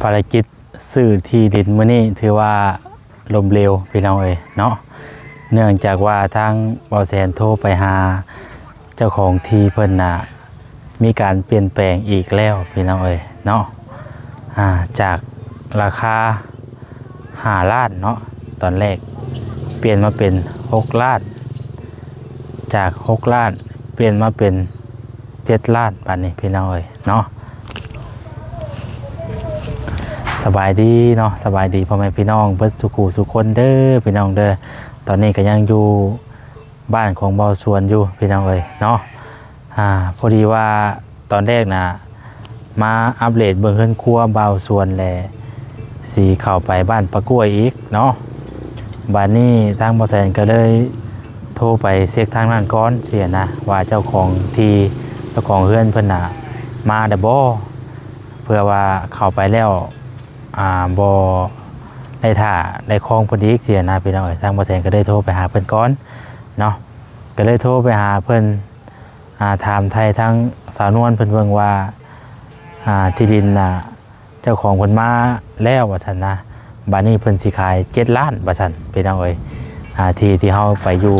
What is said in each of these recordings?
ภารกิจซื้อที่ดินมื้อนี้ถือว่าล้มเหลวพี่น้องเอ้ยเนาะเนื่องจากว่าทางเบาแสนโทรไปหาเจ้าของที่เพิ่นน่ะมีการเปลี่ยนแปลงอีกแล้วพี่น้องเอ้ยเนาะจากราคา5 ล้านเนาะตอนแรกเปลี่ยนมาเป็น6 ล้านจาก6 ล้านเปลี่ยนมาเป็น7 ล้านบัดนี้พี่น้องเอ้ยเนาะสบายดีเนาะสบายดีพ่อแม่พี่น้องเบิดสุขุสุคนเด้อพี่น้องเด้อตอนนี้ก็ยังอยู่บ้านของเบาสวนอยู่พี่น้องเอ้ยเนาะพอดีว่าตอนแรกนะมาอัปเดตเบื้องต้นครัวเบาสวนแลสีเข้าไปบ้านปะกล้วยอีกเนาะบ้านนี้ทางบ่แสนก็เลยโทรไปเช็คทางนั้นก่อนเสียนะว่าเจ้าของที่เจ้าของเฮือนเพิ่นน่ะมาได้บ่เพื่อว่าเข้าไปแล้วบ่ได้ท่าได้คลองพอดีเสียนะพี่น้องเอ้ยทางบ่แสนก็ได้โทรไปหาเพิ่นก่อนเนาะก็เลยโทรไปหาเพิ่นถามไทยทั้งสาวนวลเพิ่นเบิ่งว่าที่ดินน่ะเจ้าของเพิ่นมาแล้วว่าซั่นนะบัดนี้เพิ่นสิขาย7 ล้านว่าซั่นพี่น้องเอ้ยที่เฮาไปอยู่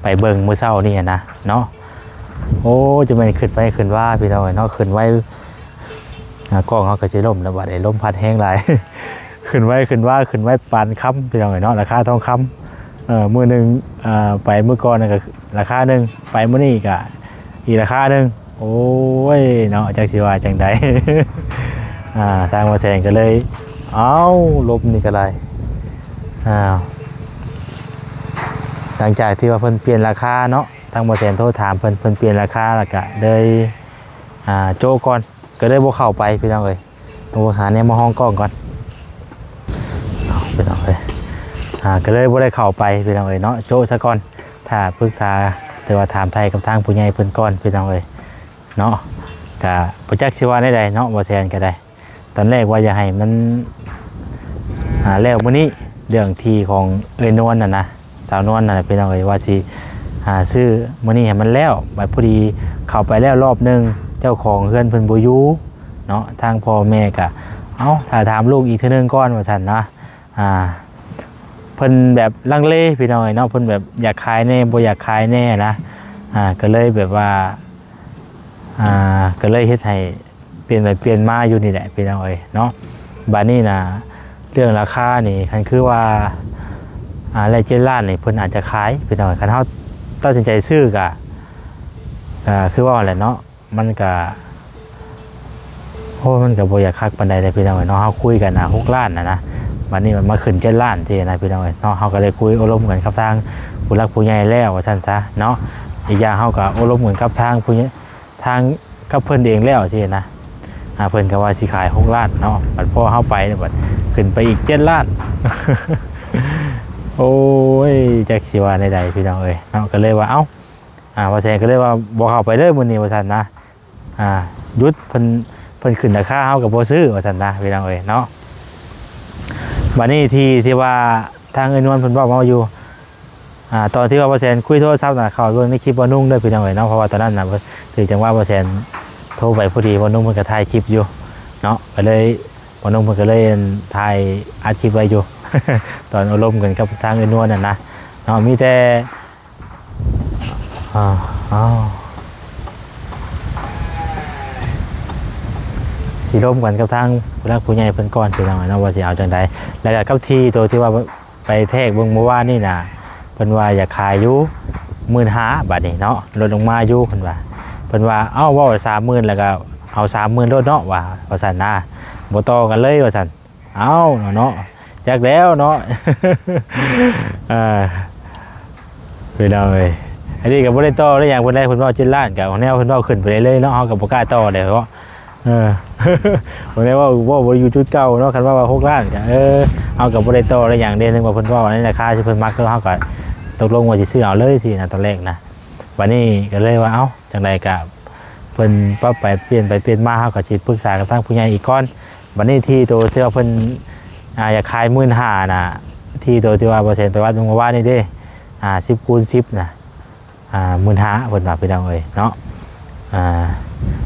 ไปเบิ่งมื้อเช้านี่นะเนาะโอ้จะไม่ขึ้นไปขึ้นว่าพี่น้องเอ้ยเนาะขึ้นไว้กล้องเขาก็จะล่มแล้วบัดนี้ลมพัดแห้งหลาย ขึ้นไว้ปานค้ำพี่น้องเอ้ยเนาะราคาทองคำมื้อนึงไปมื้อก่อนก็ราคานึงไปมื้อนี้ก็อีกราคานึงโอ้ยเนาะจักสิว่าจังได ทางบ่แสนก็เลยลมนี่ก็ได้หลังจากที่ว่าเพิ่นเปลี่ยนราคาเนาะทางบ่แสนโทรถามเพิ่นเปลี่ยนราคาแล้วก็เลยโจก่อนก็เลยบ่เข้าไปพี่น้องเอ้ยบ่หาแนวมาห้องกล้องก่อนพี่น้องเอ้ยก็เลยบ่ได้เข้าไปพี่น้องเอ้ยเนาะโจซะก่อนถ้าปรึกษาแต่ว่าถามไทยกับทางผู้ใหญ่เพิ่นก่อนพี่น้องเอ้ยเนาะก็บ่จักสิว่าได้ใดเนาะบ่แซนก็ได้ตอนแรกว่าจะให้มันแล้วมื้อนี้เรื่องที่ของเอ้ยนวลน่ะนะสาวนวลน่ะพี่น้องเอ้ยว่าสิซื้อมื้อนี้ให้มันแล้วบัดพอดีเข้าไปแล้วรอบนึงเจ้าของเฮือนเพิ่นบ่อยู่เนาะทางพ่อแม่ก็ถ้าถามลูกอีกเทื่อนึงก่อนว่าซั่นนะเพิ่นแบบลังเลพี่น้องเนาะเพิ่นแบบอยากขายแน่บ่อยากขายแน่นะก็เลยแบบว่าก็เลยเฮ็ดให้เปลี่ยนไปเปลี่ยนมาอยู่นี่แหละพี่น้องเนาะบัดนี้นะเรื่องราคานี่คันคือว่าอะไร7 ล้านนี่เพิ่นอาจจะขายพี่น้องคันเฮาตัดสินใจซื้อก็คือว่าแหละเนาะมันก็มันก็บ่อยากคักปานใดเลยพี่น้องเนาะเฮาคุยกัน6 ล้านนะวันนี้มันมาขึ้น7 ล้านที่นะพี่น้องเนาะเฮาก็เลยคุยอบรมกันกับทางผู้หลักผู้ใหญ่แล้วว่าซั่นซะเนาะอีกอย่างเฮาก็อบรมกันกับทางผู้ทางกับเพิ่นเองแล้วที่นะเพิ่นก็ว่าสิขาย6 ล้านเนาะบัดพอเฮาไปบัดขึ้นไปอีก7 ล้าน โอ้ยจักสิว่าใดๆพี่น้องเอ้ยเนาะก็เลยว่าว่าแซงก็เลยว่าบ่เข้าไปเด้อมื้อนี้ว่าซั่นนะหยุดเพิ่นขึ้นราคาเฮาก็บ่ซื้อว่าซั่นนะพี่น้องเอ้ยเนาะบัดนี้ที่ว่าทางเอิ้นนวลเพิ่นบอกมาอยู่ตอนที่ว่าบ่แซนคุยโทรศัพท์น่ะเขาเบิ่งในคลิปบ่นุ่งเด้อพี่น้องเอ้ยเนาะเพราะว่าตอนนั้นน่ะถือจังว่าบ่แซนโทรไปพอดีบ่นุ่งเพิ่นก็ถ่ายคลิปอยู่เนาะก็เลยบ่นุ่งเพิ่นก็เลยถ่ายอัดคลิปไว้อยู่ ตอนอารมณ์กันกับทางเอิ้นนวลน่ะนะเนาะมีแต่สิร่วมกันกับทางผู้หลักผู้ใหญ่เพิ่นก่อนพี่น้องเนาะว่าสิเอาจังได๋แล้วก็กับที่ตัวที่ว่าไปแทกเบิ่งเมื่อวานนี่น่ะเพิ่นว่าอยากขายอยู่ 15,000 บาทนี่เนาะลดลงมาอยู่เพิ่นว่าเว้า 30,000 แล้วก็เอา 30,000 ลดเนาะว่าซั่นนะบ่ต่อกันเลยว่าซั่นเนาะจักแล้วเนาะ พี่น้องเอ้ยอันนี้ก็บ่ได้ต่อได้หยังเพิ่นได้เพิ่นเว้า7 ล้านก็แนวเพิ่นเว้าขึ้นไปเรื่อยๆเนาะเฮาก็บ่กล้าต่อได้เพราะผมได้ว่าบ่อยู่จุดเก่าเนาะคันว่า6 ล้านก็เอากับบ่ได้ต่อได้อย่างเดียวนึงว่าเพิ่นว่าในราคาที่เพิ่นมักเฮาก็ตกลงว่าสิซื้อเอาเลยสินะตอนแรกนะวันนี้ก็เลยว่าจังไดก็เพิ่นปรับไปเปลี่ยนมาเฮาก็สิปรึกษากับทางผู้ใหญ่อีกก่อนวันนี้ที่ตัวที่ว่าเพิ่นอยากขาย 15,000 น่ะที่ตัวที่ว่าบ่แสนไปวัดเมื่อวานนี่เด้10x10น่ะ15,000เพิ่นว่าพี่น้องเอ้ยเนาะ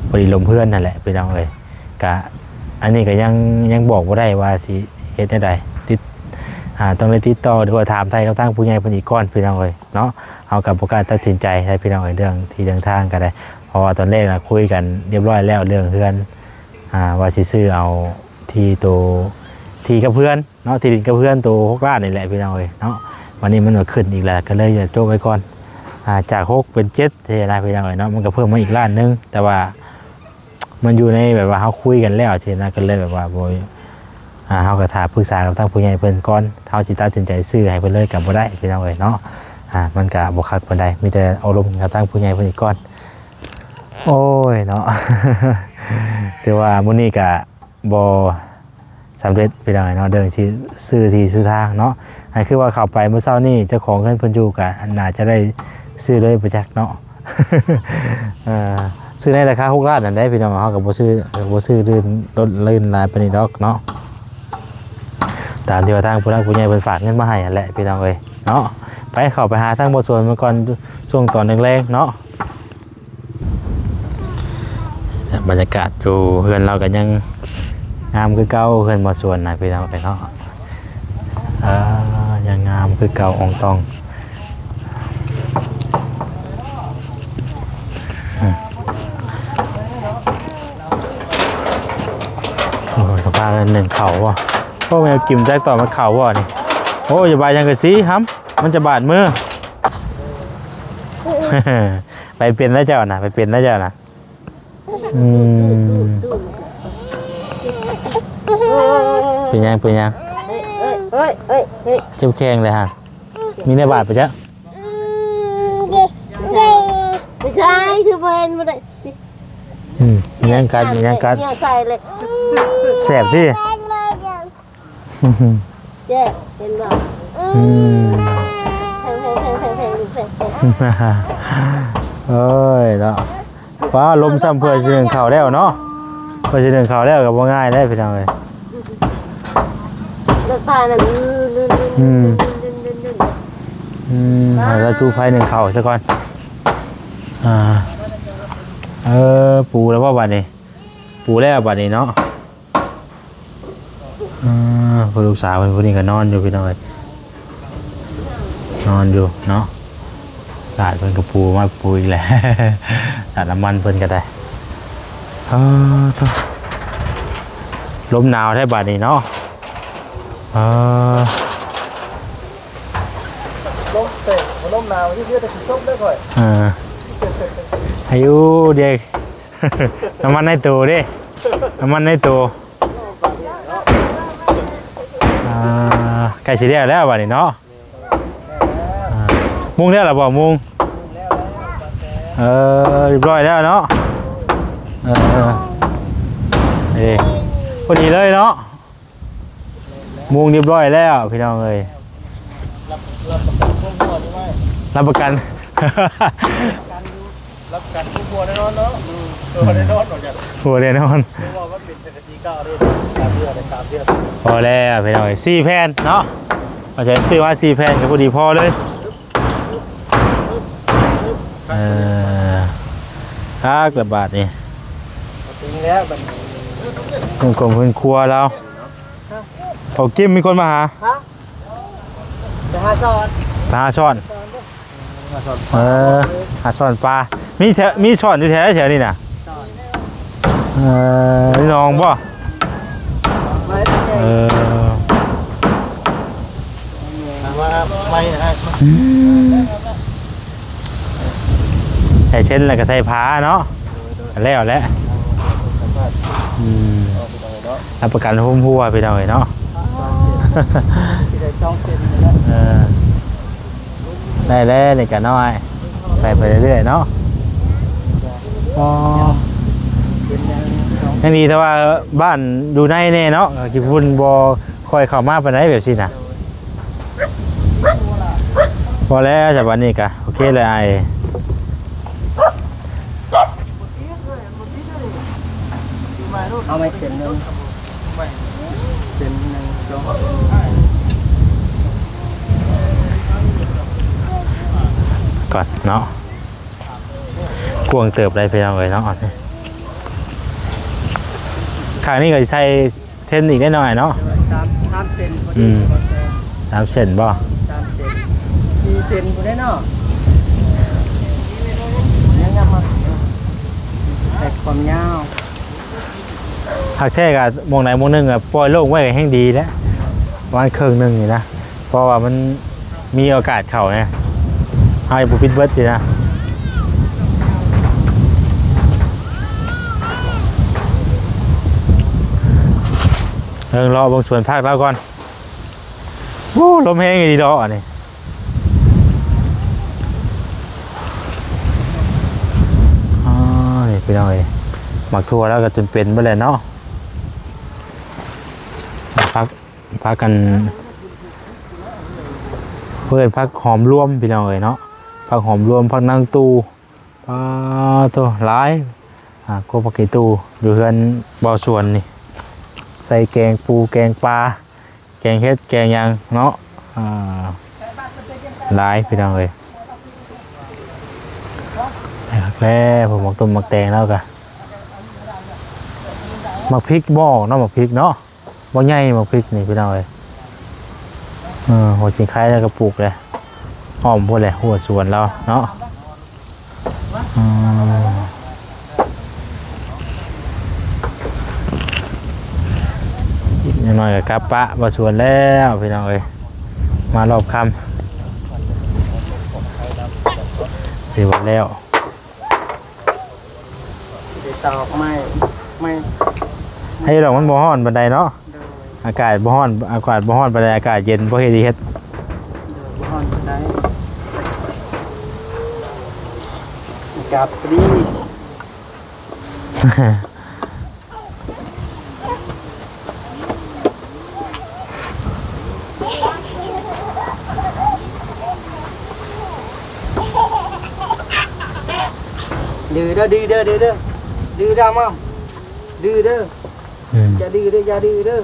พอดีลมเพื่อนนั่นแหละพี่น้องเอ้ยก็ อันนี้ก็ยังบอกบ่ได้ว่าสิเฮ็ดได้ใดติดต้องได้ติดต่อหรือว่าถามไทยกับทางผู้ใหญ่เพิ่นอีกก่อนพี่น้องเอ้ยเนาะเอากับบ่กล้าตัดสินใจให้พี่น้องเอ้ยเรื่องที่เดินทางก็ได้เพราะว่าตอนแรกน่ะคุยกันเรียบร้อยแล้วเรื่องเฮือนว่าสิซื้อเอาที่โตที่กับเพื่อนเนาะที่ดินกับเพื่อนโต6 ล้านนี่แหละพี่น้องเอ้ยเนาะวันนี้มันก็ขึ้นอีกแล้วก็เลยจะโจกไว้ก่อนจาก6เป็น7สินะพี่น้องเอ้ยเนาะมันก็เพิ่มมาอีกล้านนึงแต่ว่ามันอยู่ในแบบว่าเฮาคุยกันแล้วสินะก็เลยแบบว่าบ่เฮาก็ถามปรึกษากับทางผู้ใหญ่เพิ่นก่อนเฮาสิตัดสินใจซื้อให้เพิ่นเลยก็บ่ได้พี่น้องเอ้ยเนาะมันก็บ่คักปานใดมีแต่เอารมณ์กับทางผู้ใหญ่เพิ่นอีกก่อนโอ้ยเนาะ แต่ว่ามื้อนี้ก็บ่สำเร็จพี่น้องเอ้ยเนาะเดินสิซื้อที่ซื้อทางเนาะคือว่าเข้าไปเมื่อเช้านี้เจ้าของเพิ่นอยู่ก็น่าจะได้ซื้อเลยบ่จักเนาะ ซื้อในราคา6 ล้านนั่นได้พี่น้องเฮาก็บ่ซื้อลื่นรถลื่นหลายปานนี้ดอกเนาะตามที่ว่าทางผู้หลักผู้ใหญ่เพิ่นฝากเงินมาให้นั่นแหละพี่น้องเอ้ยเนาะไปเข้าไปหาทางบ่ส่วนมันก่อนช่วงตอนแรงๆเนาะบรรยากาศอยู่เฮือนเราก็ยังงามคือเก่าเฮือนบ่ส่วนน่ะพี่น้องเอ้ยเนาะยังงามคือเก่าอ่องตองโอ้ยกระพากันหนึ่งเข่าว่ะโอ้แมวกิมแจ็คต่อมาเข่าว่ะนี่โอ้อย่าบายยังกระซีครับมันจะบาดมือ ไปเป็นแล้วเจ้านะไปเป็นแล้วเจ้านะเป็นยังเจ็บแข้งเลยฮะมีในบาดไปจ้ะไม่ใช่คือเป็นมาได้ยังกัดใส่เลยแสบที่เจ๊เป็นบ่เอ้ยเนาะว้าลมซ้ำเพื่อสิหนึ่งเข่าแล้วเนาะเพื่อสิหนึ่งเข่าแล้วกับว่าง่ายได้พี่น้องเลยรถไฟนั่นเราจูไฟหนึ่งเข่าซะก่อนปูแล้วว่าบัดนี้ปูแล้วบัดนี้เนาะพอลูกสาวเป็นผู้นี้ก็นอนอยู่พี่น้องเลยนอนอยู่เนาะสาดเพิ่นกับปูมาปูอีกแหละสาดน้ำมันเพิ่นก็ได้ลมหนาวแท้บัดนี้เนาะลมหนาวที่เพื่อจะส้มได้ก่อนอายุเด็ก น้ำมันในตัวดิน้ำมันในตัวใกล้สิเรียกแล้วบัดนี้เนาะมุ้งเรียกหรือเปล่ามุ้งเรียบร้อยแล้วเนาะพอดีเลยเนาะมุ้งเรียบร้อยแล้วพี่น้องเอ้ยรับประกันผู้บัวแน่นอนเนาะบัวแน่นอนบัวแน่นอนพอแล้วพี่น้อง4 แผ่นเนาะเราจะซื้อว่า4 แผ่นก็พอดีพอเลยกระบาดนี่จริงแล้วมันกลมๆพื้นครัวเราโอ้กิมมีคนมาหาจะหาช้อนหาช้อนหาช้อนปลามีช้อนที่แถวนี่นะนี่น้องบ่ไม่ฮะใส่เช่นแล้วก็ใส่ผ้าเนาะแล้วรับประกันพุ่มพัวไปหน่อยเนาะได้แล้วนี่กันน้อยใส่ไปเรื่อยๆเนาะยังดีแต่ว่าบ้านดูในแน่เนาะกี่พุ่นบ่คอยเข้ามาปานใดแบบนี้นะพอแล้วจากวันนี้กะโอเคเลยไอเอาไม่เส้นนึงเส้นนึงจงก่อนเนาะกวงเติบได้ไปเอาไว้เนาะ ข้างนี้ก็สิใส่เส้นอีกได้หน่อยเนาะ 3เซนพอดีบ่แซง 3เส้นบ่ 3เซน4เซนบ่ได้เนาะยังมาแต่ความยาว หักแท้ก็มองไหนมองหนึงก็ปล่อยโล่งไว้ก็แห่งดีแล้วประมาณครึ่งหนึงนี่นะเพราะว่ามันมีโอกาสเข้าไงให้บ่ปิดเบิดสินะรอบางส่วนภาคแล้วก่อนโอ้ลมแห้งดีดอกอันนี้นี่ไปหน่อยหมักทั่วแล้วก็จนเป็นไปเลยเนาะพักกันเพื่อนพักหอมร่วมพี่น้องเนาะพักหอมรวมพักนางตูตัวร้ายก็พักกี่ตูอยู่เพื่อนบ่อส่วนนี่ใส่แกงปูแกงปลาแกงเฮ็ดแกงยังเนาะหลายพี่น้องเลยแล้วผมหมักต้มหมักแตงแล้วกันหมักพริกบ่อเนาะหมักพริกเนาะบ่ใหญ่หมักพริกนี่พี่น้องเลยหัวสิงไข่แล้วก็ปลูกเลยหอมพวกเลยหัวสวนเราเนาะอย่างน้อยกับกลับปะมาสวนแล้วพี่น้องเอ้ยมารอบค่ำดีหมดแล้วตอกไม่ให้ดอกมันบ่ฮ้อนบันไดเนาะอากาศบ่ฮ้อนบันไดอากาศเย็นบ่เฮ็ดดีเฮ็ดบ่ฮ้อนบันไดกับดีดื้อเด้อดื้อเด้อดื้อเด้อดื้อดำมั้งดื้อเด้ออย่าดื้อเด้ออย่าดื้อเด้อ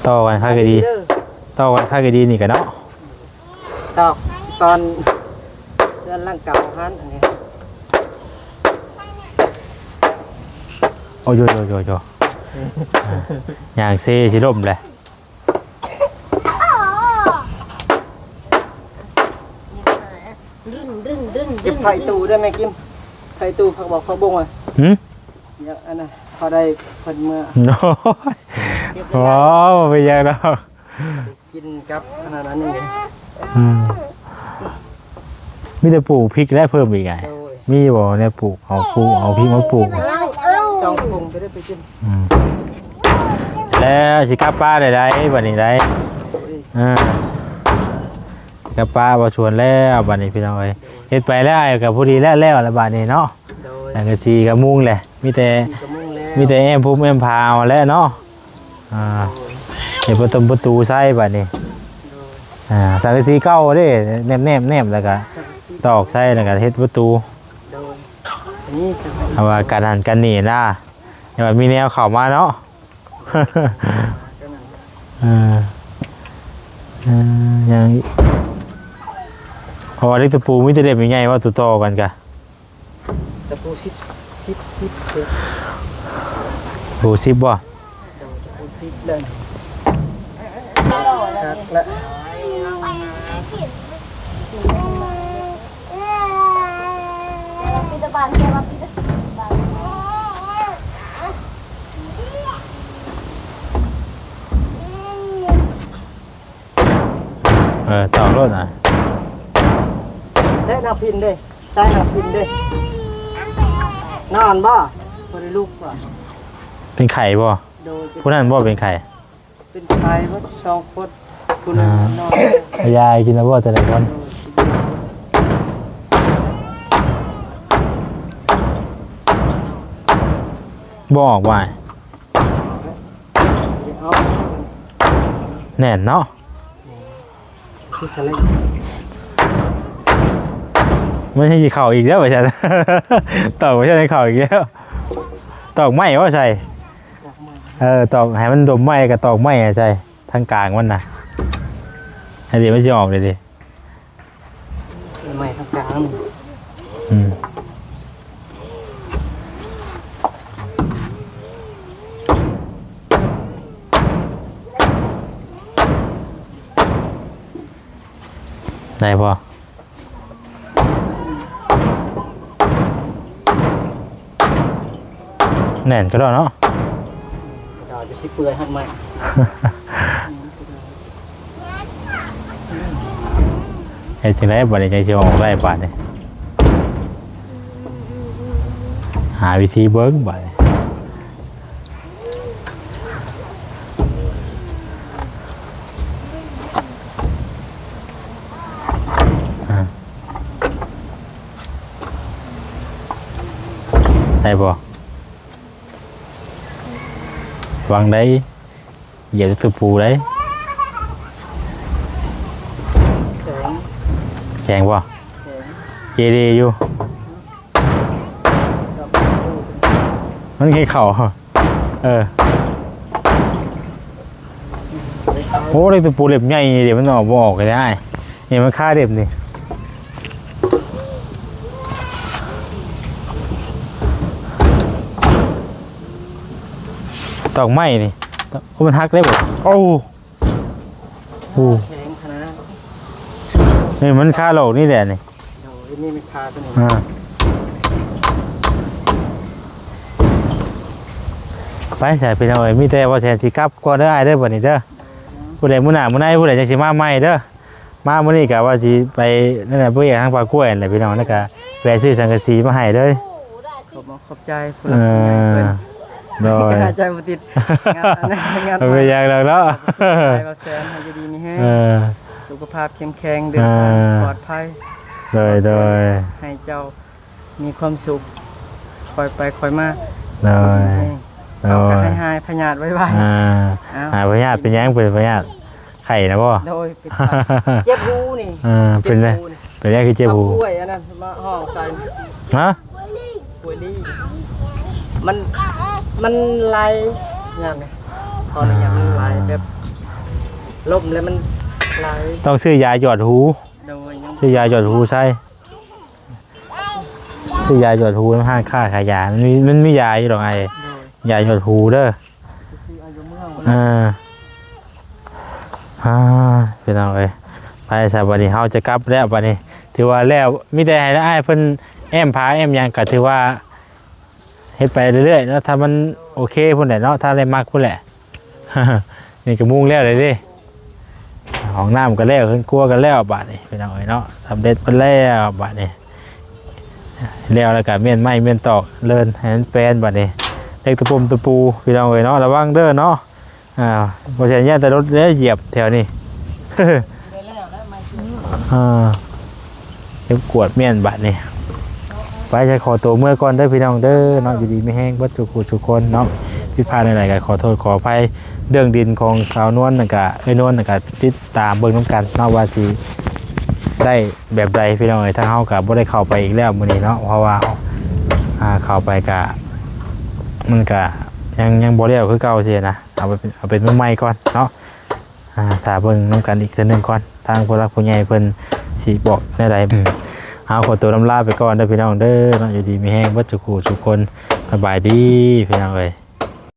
ต่อกันค่าก็ดีต่อกันค่าก็ดีนี่กันเนาะตอนเดือนร่างเก่าฮันอันนี้โอ้ยอย่างเซ่ชิลมเลยเก็บไข่ตูได้ไหมกิมไข่ตูผักบอกผักบงอ่ะอย่างอันนั้นพอได้เพิ่นเมื่อโน้ยโอ้ไม่ยากหรอกกินกับขนาดนั้นนี่มีแต่ปลูกพริกได้เพิ่มอีกไงมีบ่เนี่ยปลูกเอาพริกมาปลูกช่องปรุงไปได้ไปกินแล้วสิกลับป้าได้บัดนี้ได้กับป้าบ่ชวนแล้วบัดนี้พี่น้องเอ้ยเฮ็ดไปแล้วกับผู้ดีแล้วละบัดนี้เนาะแล้วก็สีกับมุงแหละมีแต่แอมพุ่มแอมพาวแล้วเนาะเฮ็ดประตูใส่บัดนี้สังกะสีเก่าเด้แนบแล้วก็ตอกใส่แล้วก็เฮ็ดประตูเอาว่าการหันกันนี่ล่ะอย่าว่ามีแนวเข้ามาเนาะยังเพราะว่าเล็กตะปูมิตรเด็บยังไงว่าตัวโตกันกะตะปู10ปู10บ่ตะปู10เลยครับละต่อรถอ่ะได้นักพินเด้ใช้นักพินเด้นอนบ่บ่ได้ลุกบ่เป็นไข่บ่ผู้นั้นบ่เป็นไข่เป็นไข่บ่2คนผู้นั้นนอนยายกินแล้วบ่แต่ละคนบ่ออกว่าแน่นเนาะไม่ใช่เข่าอีกแล้วไปใช่ตอกไม่ใช่เข่าอีกแล้วตอกไม้ว่าใช่ตอกให้มันดมไม้กับตอกไม้ใช่ทางกลางมันนะให้ดีไม่จะออกเลยดิไม้ทางกลาง ได้พอแน่นก็ได้เนาะ เดี๋ยวจะสิเปื่อยหักไหม เฮ็ดจังได๋บัดนี้จังสิออกได้บาดนี้หาวิธีเบิ่งบาดนี้ได้บ่วางได้เหยียบตะปูได้ แข็ง แข็งบ่ แข็ง เจดีอยู่ กับ มันแค่เข่าโอ้เล็กตะปูเล็บใหญ่เดี๋ยวมันออกบ่ออกก็ได้นี่มันค่าเล็บนี่ตอกไม้นี่โอ้มันหักได้บ่โอ้โห แข็งขนาด นี่มันค่าโลกนี่แหละนี่ เดี๋ยวนี่มันคาตัวนี้ ไปใส่ไปเอาไว้มีแต่ว่าแสนสิกลับก่อนเด้ออ้ายเด้อบัดนี้เด้อผู้ใดมื้อหน้ามื้อในผู้ใดจังสิมาใหม่เด้อมามื้อนี้ก็ว่าสิไปนั่นแหละเพื่อทางปากกล้วยนั่นแหละพี่น้องแล้วก็แวะซื้อสังกะสีมาให้เด้อ ขอบใจผู้หลักผู้ใหญ่เพิ่น โดย กระจายมาติดงานงาน ไม่อยากแล้วเนาะ ไปเราแซนให้อยู่ดีมีแห้ง เออ สุขภาพเข้มแข็งเดินทางปลอดภัย โดย ให้เจ้ามีความสุขคอยไปคอยมา โดย เอาก็ให้หายพยาธิไว้ หาพยาธิเป็นยังเป็นพยาธิไข่นะพ่อ โดยเป็นเจ็บหูนี่ เป็นไรเป็นไรคือเจ็บหู ป่วยอันนั้นมาห้องใส่ ฮะ ป่วยลี่มันไหลยังไงตอนนี้ยังมันไหลแบบลมแล้วมันไหล ต้องซื้อยาหยอดหู โดยยัง ซื้อยาหยอดหูใช่ซื้อยาหยอดหูห้างค่าขายยามันมียาอยู่หรอกไง โดย ยาหยอดหูเด้อ ซื้ออายุเมือง เป็นเอาเลยไปสายวันนี้เขาจะกลับแล้ววันนี้ถือว่าแล้วมิได้ให้ได้เพิ่นแอมพาแอมยังก็ถือว่าเฮ็ดไปเรื่อยๆแล้วถ้ามันโอเคพุ่นแหละเนาะถ้าได้มากพุ่นแหละ นี่ก็มุ่งแล้วเลยดิห้องน้ำก็แล้วขึ้นครัวก็แล้วบาดนี้เป็นเอาเลยเนาะสำเร็จไปแล้วบาดนี้แล้วแล้วก็เมียนไม้เมียนตอกเลินให้มันแปลนบาดนี้เล็กตะปุ่มตะปูพี่น้องเอ้ยเนาะระวังเด้อเนาะบ่ใช่ย่านแต่รถเด้เหยียบแถวนี้ เก็บกวดเมียนบาดนี่ไปใช้ขอตัวเมื่อก่อนเด้อพี่น้องเด้อเนาะอยู่ดีไม่แห้งวัตถุกุทุกคนเนาะผิดพลาดอะไรกันขอโทษขออภัยเรื่องดินของสาวนวลนั่นก็ไอ้นวลนั่นก็ติดตามเบิ่งน้ำกันเนาะว่าสิได้แบบใดพี่น้องเอ้ยถ้าเฮาก็บ่ได้เข้าไปอีกแล้วมื้อนี้เนาะเพราะว่าเข้าไปก็มันก็ยังบ่แล้วคือเก่าเสียนะเอาเป็นมือใหม่ก่อนเนาะถ้าเบิ่งน้ำกันอีกเทื่อนึงก่อนทางผู้รักผู้ใหญ่เพิ่นสิบอกแนวใดเอาขอตัวลำลาไปก่อนเด้อพี่น้องเด้อเนาะอยู่ดีมีแห้งวัตถุกุทุกคนสบายดีพี่น้องเอ้ย